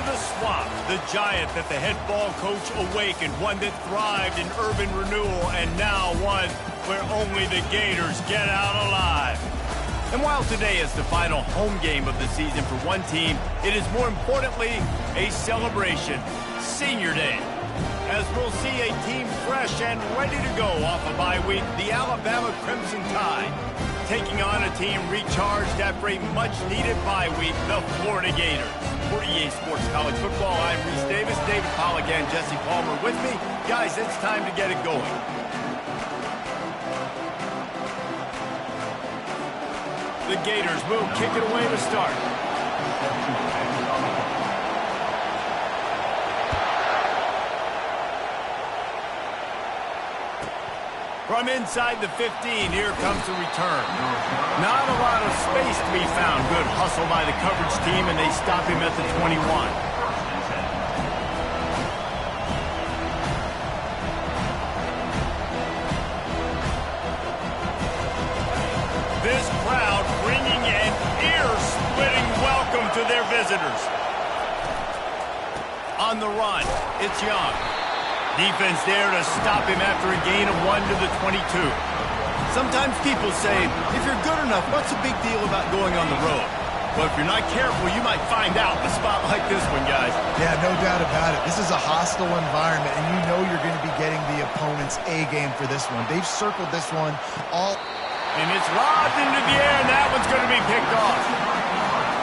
the swamp. The giant that the head ball coach awakened, one that thrived in urban renewal, and now one where only the Gators get out alive. And while today is the final home game of the season for one team, it is more importantly a celebration, Senior Day. As we'll see a team fresh and ready to go off a bye week, the Alabama Crimson Tide, taking on a team recharged after a much-needed bye week, the Florida Gators. For EA Sports College Football, I'm Reese Davis, David Pollack, and Jesse Palmer with me. Guys, it's time to get it going. The Gators will kick it away to start. From inside the 15, here comes the return. Not a lot of space to be found. Good hustle by the coverage team, and they stop him at the 21. This crowd bringing an ear-splitting welcome to their visitors. On the run, it's Young. Defense there to stop him after a gain of 1 to the 22. Sometimes people say, if you're good enough, what's the big deal about going on the road? But if you're not careful, you might find out in a spot like this one, guys. Yeah, no doubt about it. This is a hostile environment, and you know you're going to be getting the opponent's A game for this one. They've circled this one all... And it's lobbed into the air, and that one's going to be picked off.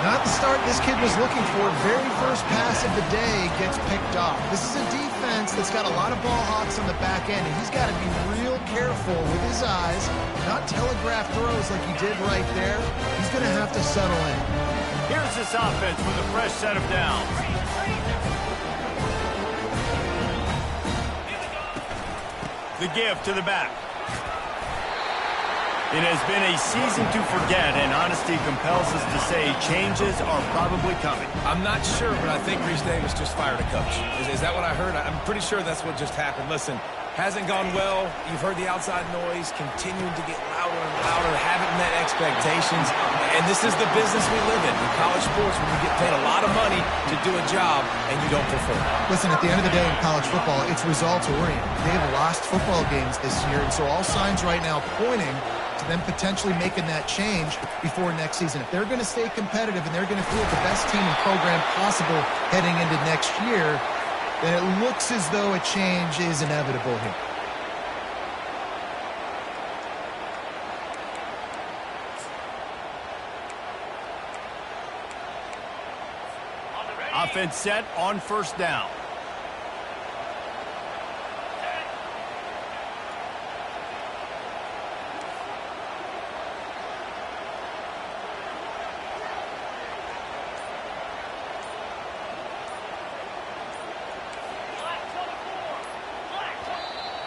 Not the start this kid was looking for. Very first pass of the day gets picked off. This is a defense that's got a lot of ball hawks on the back end, and he's got to be real careful with his eyes, not telegraph throws like he did right there. He's going to have to settle in. Here's this offense with a fresh set of downs. The give to the back. It has been a season to forget, and honesty compels us to say changes are probably coming. I'm not sure, but I think Reese Davis just fired a coach. Is that what I heard? I'm pretty sure that's what just happened. Listen, hasn't gone well. You've heard the outside noise, continuing to get louder and louder, haven't met expectations. And this is the business we live in college sports, when you get paid a lot of money to do a job and you don't perform. Listen, at the end of the day in college football, it's results-oriented. They've lost football games this year, and so all signs right now pointing to them potentially making that change before next season. If they're going to stay competitive and they're going to field the best team and program possible heading into next year, then it looks as though a change is inevitable here. Offense set on first down.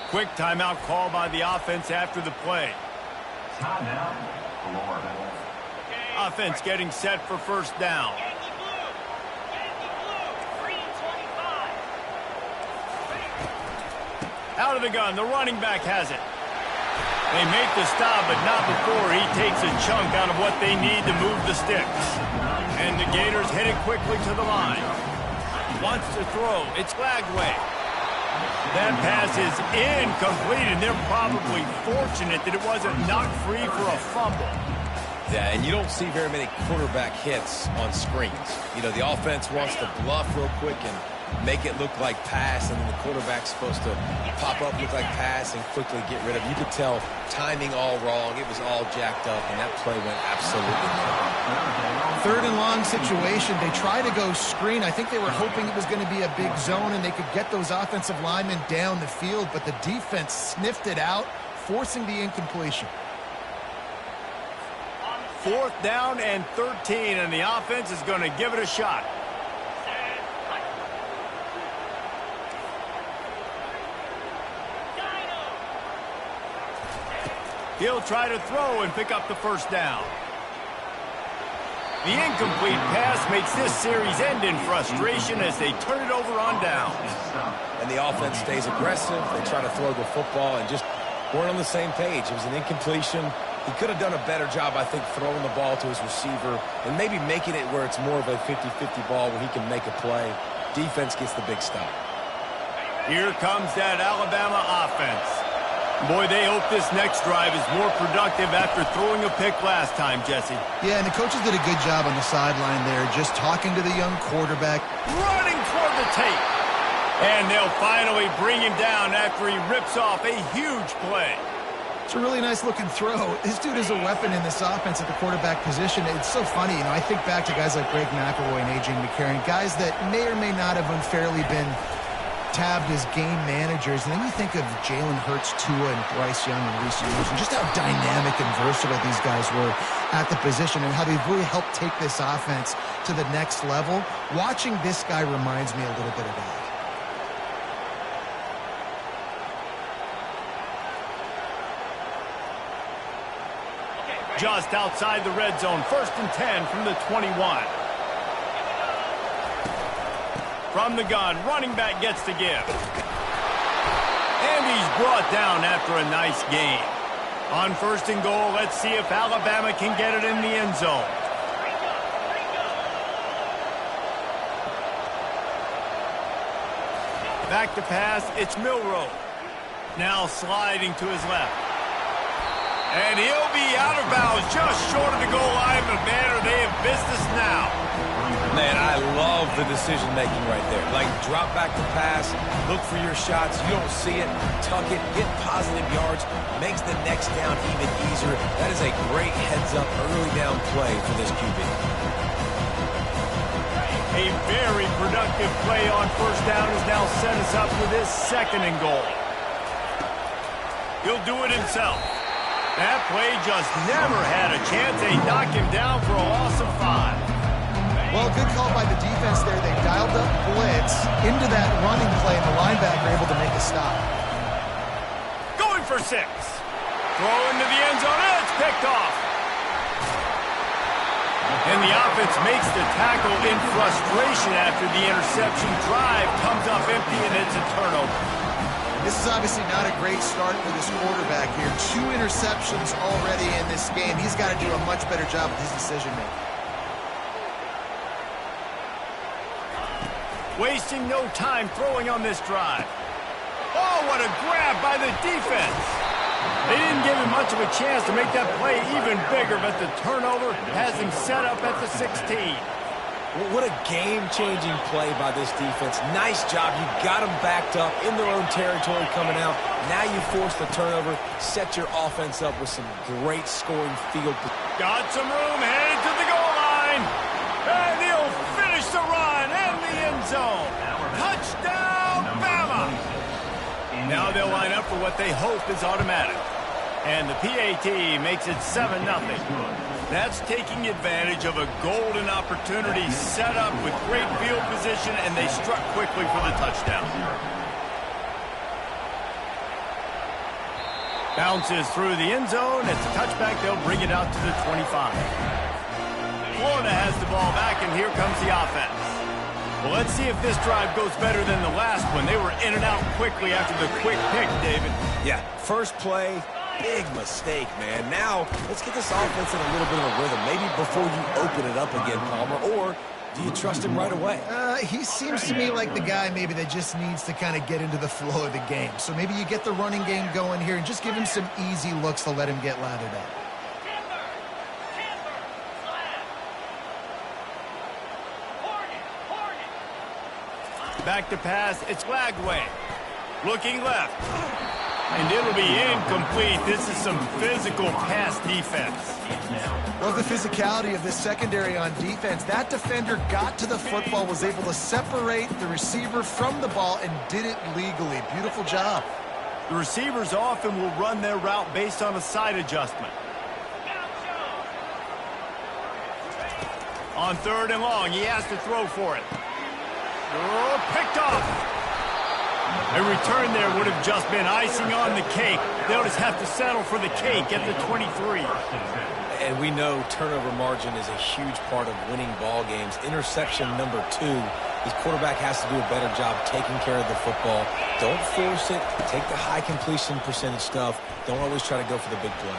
Quick timeout call by the offense after the play. Timeout, Florida. Offense getting set for first down. Out of the gun, the running back has it. They make the stop, but not before he takes a chunk out of what they need to move the sticks. And the Gators hit it quickly to the line. Wants to throw, it's Lagway. That pass is incomplete, and they're probably fortunate that it wasn't knocked free for a fumble. Yeah, and you don't see very many quarterback hits on screens. You know, the offense wants to bluff real quick and make it look like pass, and then the quarterback's supposed to pop up, look like pass, and quickly get rid of it. You could tell timing all wrong. It was all jacked up, and that play went absolutely nowhere. Third and long situation. They try to go screen. I think they were hoping it was going to be a big zone and they could get those offensive linemen down the field, but the defense sniffed it out, forcing the incompletion. Fourth down and 13, and the offense is going to give it a shot. He'll try to throw and pick up the first down. The incomplete pass makes this series end in frustration as they turn it over on downs. And the offense stays aggressive. They try to throw the football and just weren't on the same page. It was an incompletion. He could have done a better job, I think, throwing the ball to his receiver and maybe making it where it's more of a 50-50 ball where he can make a play. Defense gets the big stop. Here comes that Alabama offense. Boy, they hope this next drive is more productive after throwing a pick last time, Jesse. Yeah, and the coaches did a good job on the sideline there, just talking to the young quarterback. Running toward the tape. And they'll finally bring him down after he rips off a huge play. It's a really nice-looking throw. This dude is a weapon in this offense at the quarterback position. It's so funny, I think back to guys like Greg McElroy and A.J. McCarron, guys that may or may not have unfairly been tabbed as game managers. And then you think of Jalen Hurts, Tua, and Bryce Young in recent years, and just how dynamic and versatile these guys were at the position and how they've really helped take this offense to the next level. Watching this guy reminds me a little bit of that. Just outside the red zone, 1st and 10 from the 21. From the gun, running back gets to give. And he's brought down after a nice gain. On 1st and goal, let's see if Alabama can get it in the end zone. Back to pass, it's Milroe. Now sliding to his left. And he'll be out of bounds just short of the goal line, but man, are they in business now. Man, I love the decision-making right there. Like, drop back to pass, look for your shots. You don't see it, tuck it, get positive yards, makes the next down even easier. That is a great heads-up early down play for this QB. A very productive play on 1st down has now set us up for this 2nd and goal. He'll do it himself. That play just never had a chance. They knocked him down for a loss of 5. Well, good call by the defense there. They dialed up blitz into that running play, and the linebacker able to make a stop. Going for 6. Throw into the end zone, and it's picked off. And the offense makes the tackle in frustration after the interception. Drive comes up empty, and it's a turnover. This is obviously not a great start for this quarterback here. 2 interceptions already in this game. He's got to do a much better job with his decision-making. Wasting no time throwing on this drive. Oh, what a grab by the defense. They didn't give him much of a chance to make that play even bigger, but the turnover has him set up at the 16. What a game-changing play by this defense. Nice job. You got them backed up in their own territory coming out. Now you force the turnover, set your offense up with some great scoring field. Got some room, headed to the goal line. And he'll finish the run in the end zone. Touchdown, Bama. Now they'll line up for what they hope is automatic. And the PAT makes it 7-0. That's taking advantage of a golden opportunity set up with great field position, and they struck quickly for the touchdown. Bounces through the end zone. It's a touchback. They'll bring it out to the 25. Florida has the ball back, and here comes the offense. Well, let's see if this drive goes better than the last one. They were in and out quickly after the quick pick, David. Yeah, first play, big mistake, man. Now, let's get this offense in a little bit of a rhythm. Maybe before you open it up again, Palmer, or do you trust him right away? He seems to me like the guy maybe that just needs to kind of get into the flow of the game. So maybe you get the running game going here and just give him some easy looks to let him get lathered up. Back to pass, it's Lagway. Looking left. And it'll be incomplete. This is some physical pass defense. Love the physicality of this secondary on defense. That defender got to the football, was able to separate the receiver from the ball, and did it legally. Beautiful job. The receivers often will run their route based on a side adjustment. On 3rd and long, he has to throw for it. Oh, picked off. A return there would have just been icing on the cake. They'll just have to settle for the cake at the 23. And we know turnover margin is a huge part of winning ball games. Interception number 2. His quarterback has to do a better job taking care of the football. Don't force it. Take the high completion percentage stuff. Don't always try to go for the big play.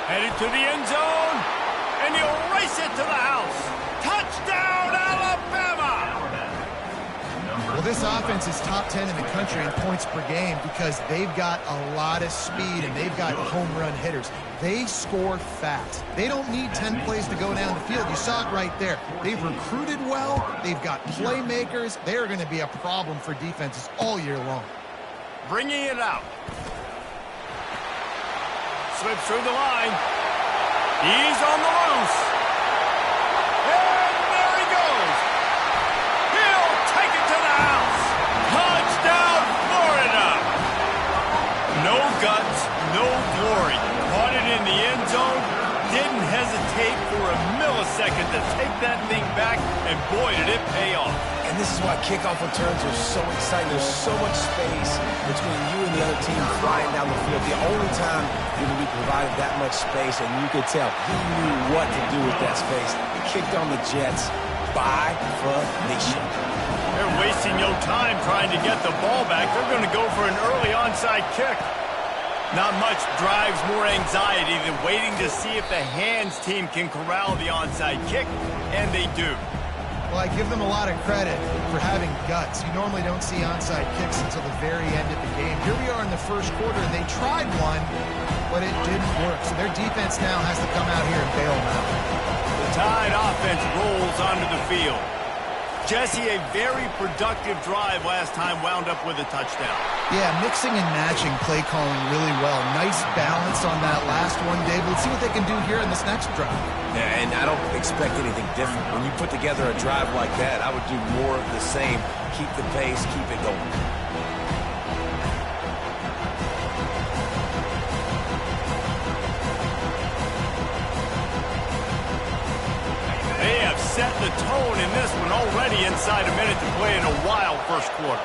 Headed to the end zone, and he'll race it to the house. Touchdown, Alabama! Well, this offense is top 10 in the country in points per game because they've got a lot of speed and they've got home run hitters. They score fast. They don't need 10 plays to go down the field. You saw it right there. They've recruited well. They've got playmakers. They're going to be a problem for defenses all year long. Bringing it out. Slips through the line. He's on the loose. And there he goes. He'll take it to the house. Touchdown, Florida. No guts, no glory. Caught it in the end zone. Didn't hesitate for a millisecond to take that thing back, and boy, did it pay off. And this is why kickoff returns are so exciting. There's so much space between you and the other team flying down the field. The only time you're going to be provided that much space, and you could tell he knew what to do with that space. He kicked on the Jets by definition. They're wasting no time trying to get the ball back. They're going to go for an early onside kick. Not much drives more anxiety than waiting to see if the hands team can corral the onside kick, and they do. Well, I give them a lot of credit for having guts. You normally don't see onside kicks until the very end of the game. Here we are in the first quarter, and they tried one, but it didn't work. So their defense now has to come out here and bail them out. The Tide offense rolls onto the field. Jesse, a very productive drive last time, wound up with a touchdown. Yeah, mixing and matching play calling really well. Nice balance on that last one, Dave. Let's see what they can do here in this next drive. Yeah, and I don't expect anything different. When you put together a drive like that, I would do more of the same. Keep the pace, keep it going. They have set the tone in this one already inside a minute to play in a wild first quarter.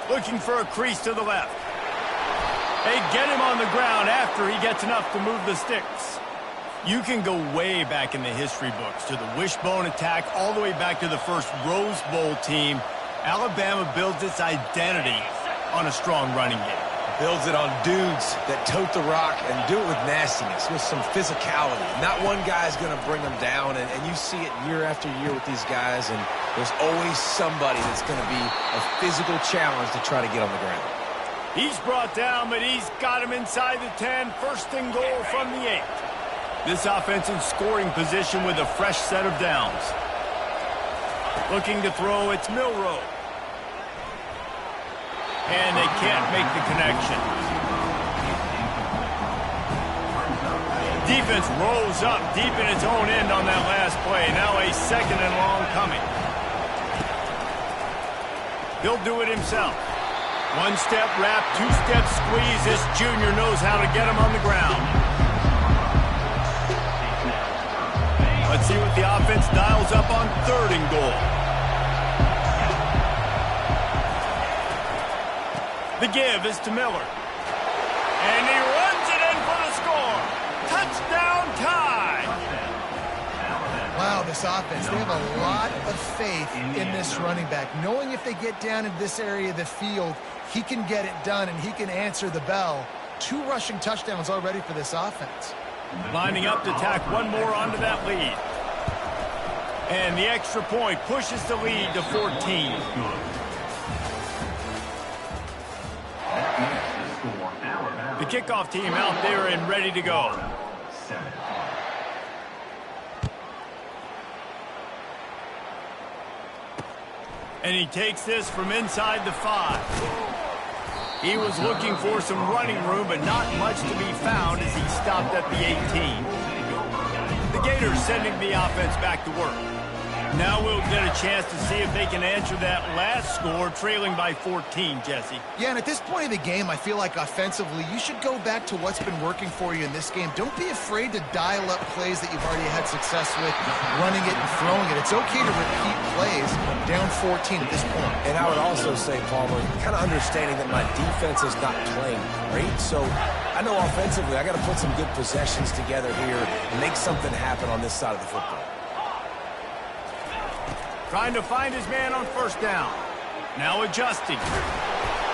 Looking for a crease to the left. They get him on the ground after he gets enough to move the sticks. You can go way back in the history books to the wishbone attack all the way back to the first Rose Bowl team. Alabama builds its identity on a strong running game. Builds it on dudes that tote the rock and do it with nastiness, with some physicality. Not one guy's going to bring them down, and you see it year after year with these guys, and there's always somebody that's going to be a physical challenge to try to get on the ground. He's brought down, but he's got him inside the 10. First and goal from the 8. This offense in scoring position with a fresh set of downs. Looking to throw, it's Milroe. And they can't make the connection. Defense rolls up deep in its own end on that last play. Now a second and long coming. He'll do it himself. One-step wrap, two-step squeeze. This junior knows how to get him on the ground. Let's see what the offense dials up on third and goal. The give is to Miller. And he runs it in for the score. Touchdown, Tide. Wow, this offense, they have a lot of faith in this running back. Knowing if they get down in this area of the field, he can get it done and he can answer the bell. 2 rushing touchdowns already for this offense. Lining up to tack one more onto that lead. And the extra point pushes the lead to 14. The kickoff team out there and ready to go. And he takes this from inside the 5. He was looking for some running room, but not much to be found as he stopped at the 18. The Gators sending the offense back to work. Now we'll get a chance to see if they can answer that last score, trailing by 14, Jesse. Yeah, and at this point of the game, I feel like offensively, you should go back to what's been working for you in this game. Don't be afraid to dial up plays that you've already had success with, running it and throwing it. It's okay to repeat plays down 14 at this point. And I would also say, Palmer, kind of understanding that my defense is not playing great, so I know offensively I got to put some good possessions together here and make something happen on this side of the football. Trying to find his man on first down. Now adjusting.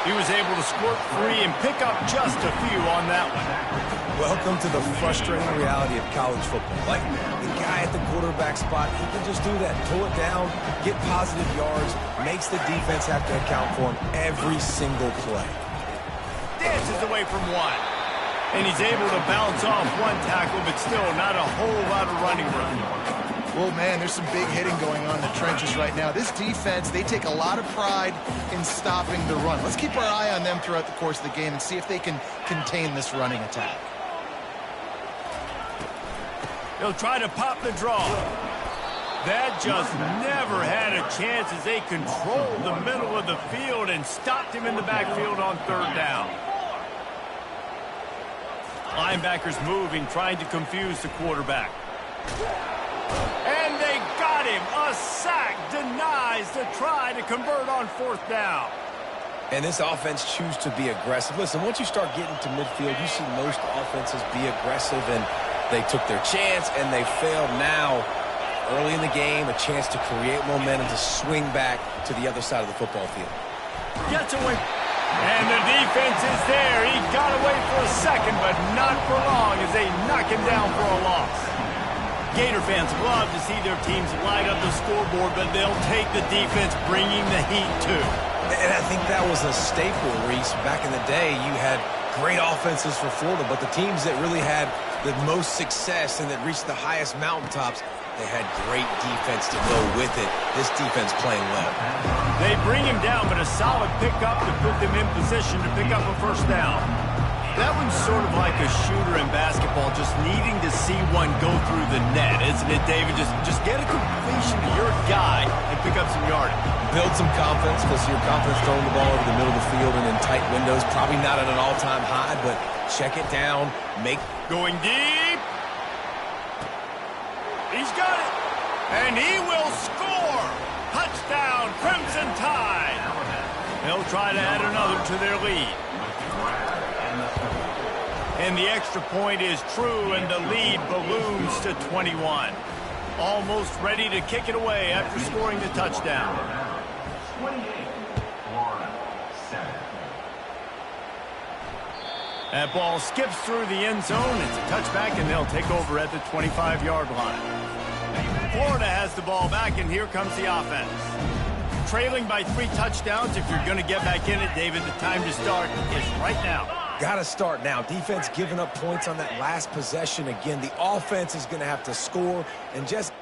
He was able to squirt free and pick up just a few on that one. Welcome to the frustrating reality of college football. Like, the guy at the quarterback spot, he can just do that. Pull it down, get positive yards, makes the defense have to account for him every single play. Dances away from one. And he's able to bounce off one tackle, but still not a whole lot of running room. Well, man, there's some big hitting going on in the trenches right now. This defense, they take a lot of pride in stopping the run. Let's keep our eye on them throughout the course of the game and see if they can contain this running attack. He'll try to pop the draw. That just never had a chance as they controlled the middle of the field and stopped him in the backfield on third down. Linebackers moving, trying to confuse the quarterback. And they got him. A sack denies the try to convert on fourth down. And this offense chooses to be aggressive. Listen, once you start getting to midfield, you see most offenses be aggressive, and they took their chance, and they failed. Now, early in the game, a chance to create momentum to swing back to the other side of the football field. Gets away. And the defense is there. He got away for a second, but not for long as they knock him down for a loss. Gator fans love to see their teams light up the scoreboard, but they'll take the defense bringing the heat too. And I think that was a staple, Reese. Back in the day, you had great offenses for Florida, but the teams that really had the most success and that reached the highest mountaintops, they had great defense to go with it. This defense playing well. They bring him down, but a solid pickup to put them in position to pick up a first down. That one's sort of like a shooter in basketball, just needing to see one go through the net, isn't it, David? Just get a completion to your guy and pick up some yardage. Build some confidence, because your confidence throwing the ball over the middle of the field and in tight windows, probably not at an all-time high, but check it down, make... Going deep. He's got it. And he will score. Touchdown, Crimson Tide. They'll try to add another to their lead. And the extra point is true, and the lead balloons to 21. Almost ready to kick it away after scoring the touchdown. 28, Florida, 7. That ball skips through the end zone. It's a touchback, and they'll take over at the 25-yard line. Florida has the ball back, and here comes the offense. Trailing by 3 touchdowns. If you're going to get back in it, David, the time to start is right now. Got to start now. Defense giving up points on that last possession. Again, the offense is going to have to score and just